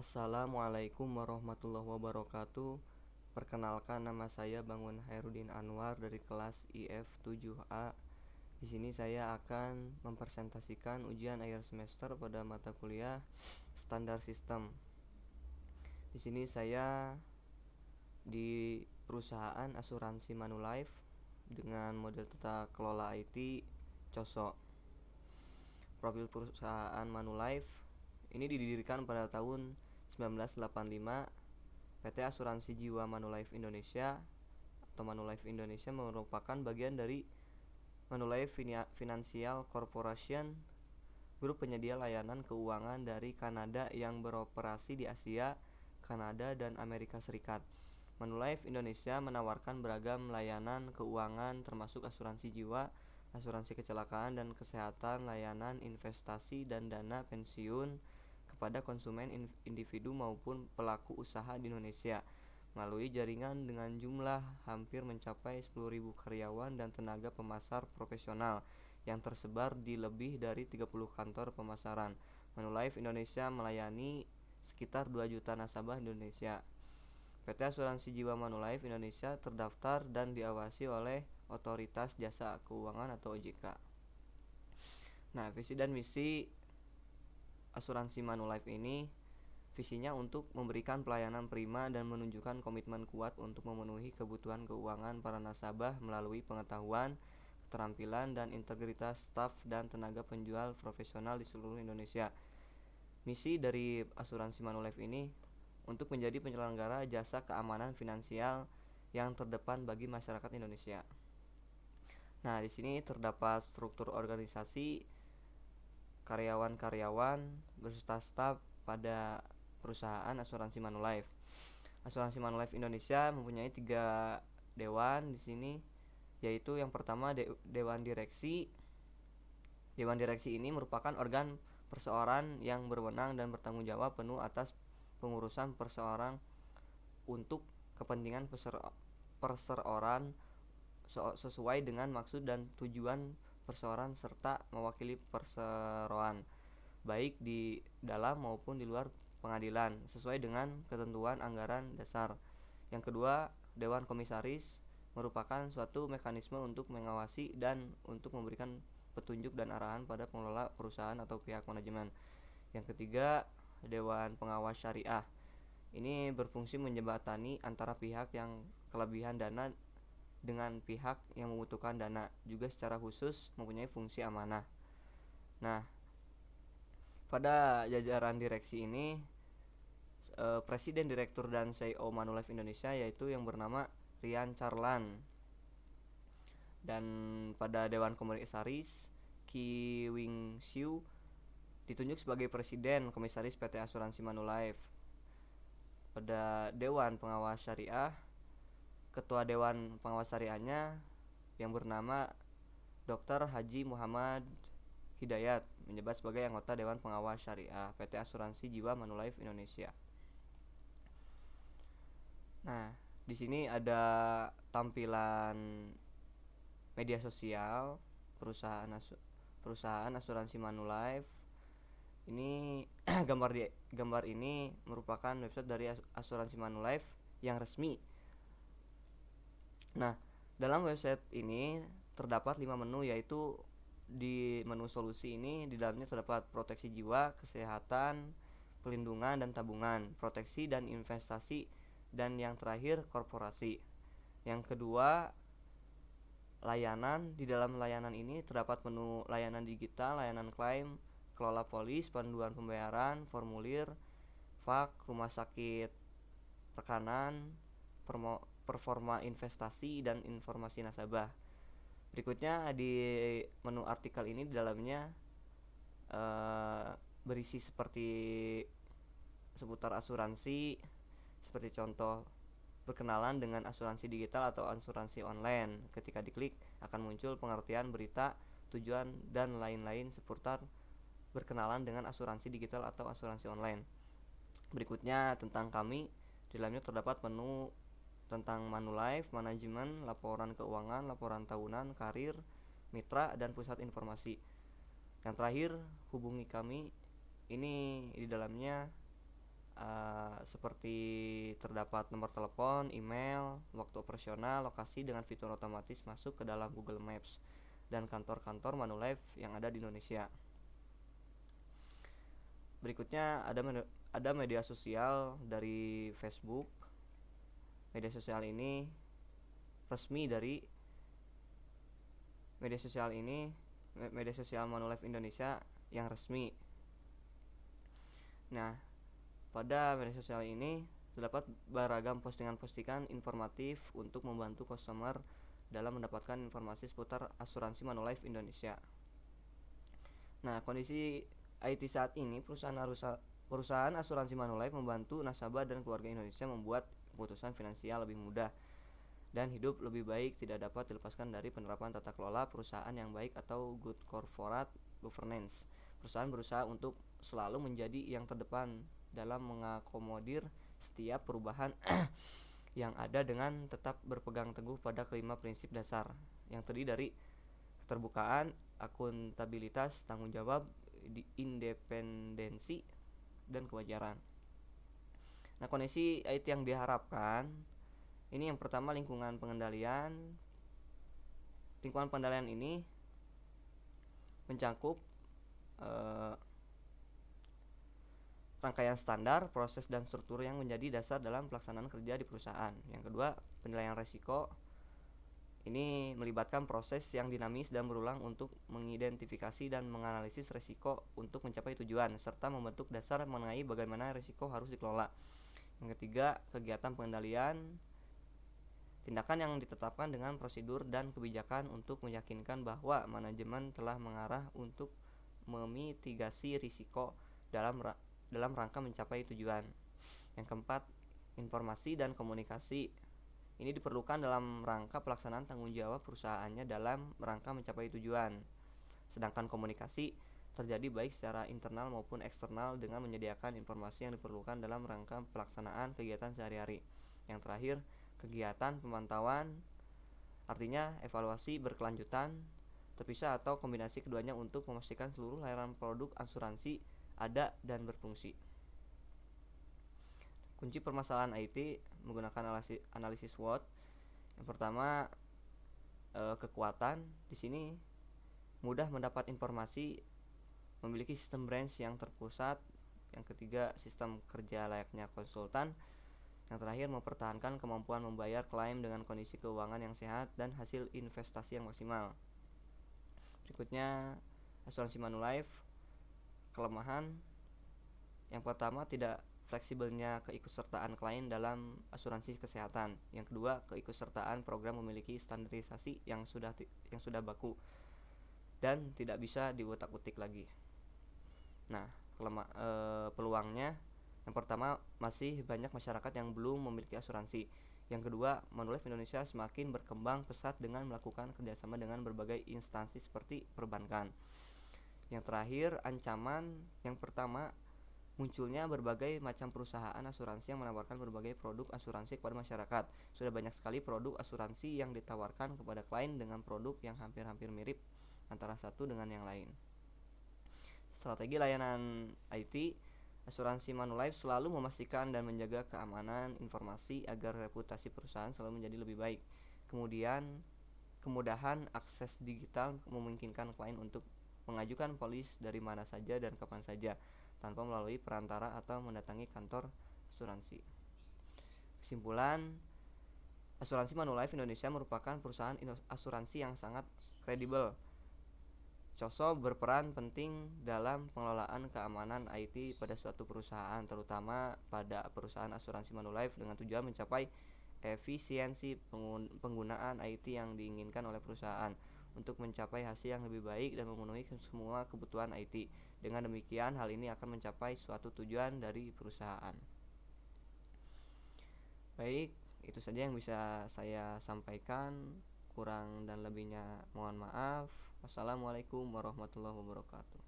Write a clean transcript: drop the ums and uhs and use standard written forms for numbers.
Assalamualaikum warahmatullahi wabarakatuh. Perkenalkan, nama saya Bangun Hairudin Anwar dari kelas IF 7A. Di sini saya akan mempresentasikan ujian akhir semester pada mata kuliah Standar Sistem. Di sini saya di perusahaan asuransi Manulife dengan model tata kelola IT COSO. Profil perusahaan Manulife ini didirikan pada tahun 1985. PT Asuransi Jiwa Manulife Indonesia atau Manulife Indonesia merupakan bagian dari Manulife Financial Corporation, grup penyedia layanan keuangan dari Kanada yang beroperasi di Asia, Kanada, dan Amerika Serikat. Manulife Indonesia menawarkan beragam layanan keuangan termasuk asuransi jiwa, asuransi kecelakaan dan kesehatan, layanan investasi dan dana pensiun kepada konsumen individu maupun pelaku usaha di Indonesia melalui jaringan dengan jumlah hampir mencapai 10.000 karyawan dan tenaga pemasar profesional yang tersebar di lebih dari 30 kantor pemasaran. Manulife Indonesia melayani sekitar 2 juta nasabah di Indonesia. PT Asuransi Jiwa Manulife Indonesia terdaftar dan diawasi oleh Otoritas Jasa Keuangan atau OJK. Nah, visi dan misi asuransi Manulife ini, visinya untuk memberikan pelayanan prima dan menunjukkan komitmen kuat untuk memenuhi kebutuhan keuangan para nasabah melalui pengetahuan, keterampilan, dan integritas staf dan tenaga penjual profesional di seluruh Indonesia. Misi dari asuransi Manulife ini untuk menjadi penyelenggara jasa keamanan finansial yang terdepan bagi masyarakat Indonesia. Nah, di sini terdapat struktur organisasi, karyawan-karyawan beserta staf pada perusahaan asuransi Manulife. Asuransi Manulife Indonesia mempunyai 3 dewan di sini, yaitu yang pertama Dewan Direksi. Dewan Direksi ini merupakan organ perseorangan yang berwenang dan bertanggung jawab penuh atas pengurusan perseorangan untuk kepentingan perseorangan sesuai dengan maksud dan tujuan perseorangan serta mewakili perseroan baik di dalam maupun di luar pengadilan sesuai dengan ketentuan anggaran dasar. Yang kedua, Dewan Komisaris merupakan suatu mekanisme untuk mengawasi dan untuk memberikan petunjuk dan arahan pada pengelola perusahaan atau pihak manajemen. Yang ketiga, Dewan Pengawas Syariah. Ini berfungsi menjembatani antara pihak yang kelebihan dana dengan pihak yang membutuhkan dana, juga secara khusus mempunyai fungsi amanah. Nah, pada jajaran direksi ini Presiden, Direktur, dan CEO Manulife Indonesia yaitu yang bernama Rian Charlan. Dan pada Dewan Komisaris, Ki Wing Siu ditunjuk sebagai Presiden Komisaris PT Asuransi Manulife. Pada Dewan Pengawas Syariah, Ketua Dewan Pengawas Syariahnya yang bernama Dr. Haji Muhammad Hidayat menjabat sebagai anggota Dewan Pengawas Syariah PT Asuransi Jiwa Manulife Indonesia. Nah, di sini ada tampilan media sosial perusahaan asuransi Manulife. Ini gambar ini merupakan website dari asuransi Manulife yang resmi. Nah, dalam website ini terdapat 5 menu, yaitu di menu solusi ini di dalamnya terdapat proteksi jiwa, kesehatan, pelindungan dan tabungan, proteksi dan investasi, dan yang terakhir korporasi. Yang kedua, layanan. Di dalam layanan ini terdapat menu layanan digital, layanan klaim, kelola polis, panduan pembayaran, formulir, fak, rumah sakit rekanan, performa investasi, dan informasi nasabah. Berikutnya di menu artikel ini di dalamnya berisi seperti seputar asuransi, seperti contoh berkenalan dengan asuransi digital atau asuransi online. Ketika diklik akan muncul pengertian berita, tujuan, dan lain-lain seputar berkenalan dengan asuransi digital atau asuransi online. Berikutnya tentang kami. Di dalamnya terdapat menu tentang Manulife, manajemen, laporan keuangan, laporan tahunan, karir, mitra, dan pusat informasi. Yang terakhir, hubungi kami. Ini di dalamnya seperti terdapat nomor telepon, email, waktu operasional, lokasi dengan fitur otomatis masuk ke dalam Google Maps dan kantor-kantor Manulife yang ada di Indonesia. Berikutnya ada media sosial dari Facebook. Media sosial ini resmi dari media sosial Manulife Indonesia yang resmi. Nah, pada media sosial ini terdapat beragam postingan-postingan informatif untuk membantu customer dalam mendapatkan informasi seputar asuransi Manulife Indonesia. Nah, kondisi IT saat ini, perusahaan asuransi Manulife membantu nasabah dan keluarga Indonesia membuat keputusan finansial lebih mudah dan hidup lebih baik tidak dapat dilepaskan dari penerapan tata kelola perusahaan yang baik atau good corporate governance. Perusahaan berusaha untuk selalu menjadi yang terdepan dalam mengakomodir setiap perubahan yang ada dengan tetap berpegang teguh pada kelima prinsip dasar yang terdiri dari keterbukaan, akuntabilitas, tanggung jawab, independensi, dan kewajaran. Nah, kondisi IT yang diharapkan ini yang pertama lingkungan pengendalian. Lingkungan pengendalian ini mencakup rangkaian standar, proses dan struktur yang menjadi dasar dalam pelaksanaan kerja di perusahaan. Yang kedua, penilaian risiko. Ini melibatkan proses yang dinamis dan berulang untuk mengidentifikasi dan menganalisis risiko untuk mencapai tujuan, serta membentuk dasar mengenai bagaimana risiko harus dikelola. Yang ketiga, kegiatan pengendalian. Tindakan yang ditetapkan dengan prosedur dan kebijakan untuk meyakinkan bahwa manajemen telah mengarah untuk memitigasi risiko dalam rangka mencapai tujuan. Yang keempat, informasi dan komunikasi. Ini diperlukan dalam rangka pelaksanaan tanggung jawab perusahaannya dalam rangka mencapai tujuan. Sedangkan komunikasi terjadi baik secara internal maupun eksternal dengan menyediakan informasi yang diperlukan dalam rangka pelaksanaan kegiatan sehari-hari. Yang terakhir, kegiatan pemantauan, artinya evaluasi berkelanjutan, terpisah atau kombinasi keduanya untuk memastikan seluruh layanan produk asuransi ada dan berfungsi. Kunci permasalahan IT menggunakan analisis SWOT. Yang pertama, kekuatan. Di sini mudah mendapat informasi, memiliki sistem branch yang terpusat. Yang ketiga, sistem kerja layaknya konsultan. Yang terakhir, mempertahankan kemampuan membayar klaim dengan kondisi keuangan yang sehat dan hasil investasi yang maksimal. Berikutnya, asuransi Manulife. Kelemahan yang pertama, tidak fleksibelnya keikutsertaan klien dalam asuransi kesehatan. Yang kedua, keikutsertaan program memiliki standarisasi yang sudah baku dan tidak bisa diutak-utik lagi. Nah, peluangnya, yang pertama, masih banyak masyarakat yang belum memiliki asuransi. Yang kedua, Manulife Indonesia semakin berkembang pesat dengan melakukan kerjasama dengan berbagai instansi seperti perbankan. Yang terakhir, ancaman. Yang pertama, munculnya berbagai macam perusahaan asuransi yang menawarkan berbagai produk asuransi kepada masyarakat. Sudah banyak sekali produk asuransi yang ditawarkan kepada klien dengan produk yang hampir-hampir mirip antara satu dengan yang lain. Strategi layanan IT, asuransi Manulife selalu memastikan dan menjaga keamanan informasi agar reputasi perusahaan selalu menjadi lebih baik. Kemudian, kemudahan akses digital memungkinkan klien untuk mengajukan polis dari mana saja dan kapan saja, tanpa melalui perantara atau mendatangi kantor asuransi. Kesimpulan, asuransi Manulife Indonesia merupakan perusahaan asuransi yang sangat kredibel. COSO berperan penting dalam pengelolaan keamanan IT pada suatu perusahaan, terutama pada perusahaan asuransi Manulife, dengan tujuan mencapai efisiensi penggunaan IT yang diinginkan oleh perusahaan untuk mencapai hasil yang lebih baik dan memenuhi semua kebutuhan IT. Dengan demikian, hal ini akan mencapai suatu tujuan dari perusahaan. Baik, itu saja yang bisa saya sampaikan. Kurang dan lebihnya mohon maaf. Wassalamualaikum warahmatullahi wabarakatuh.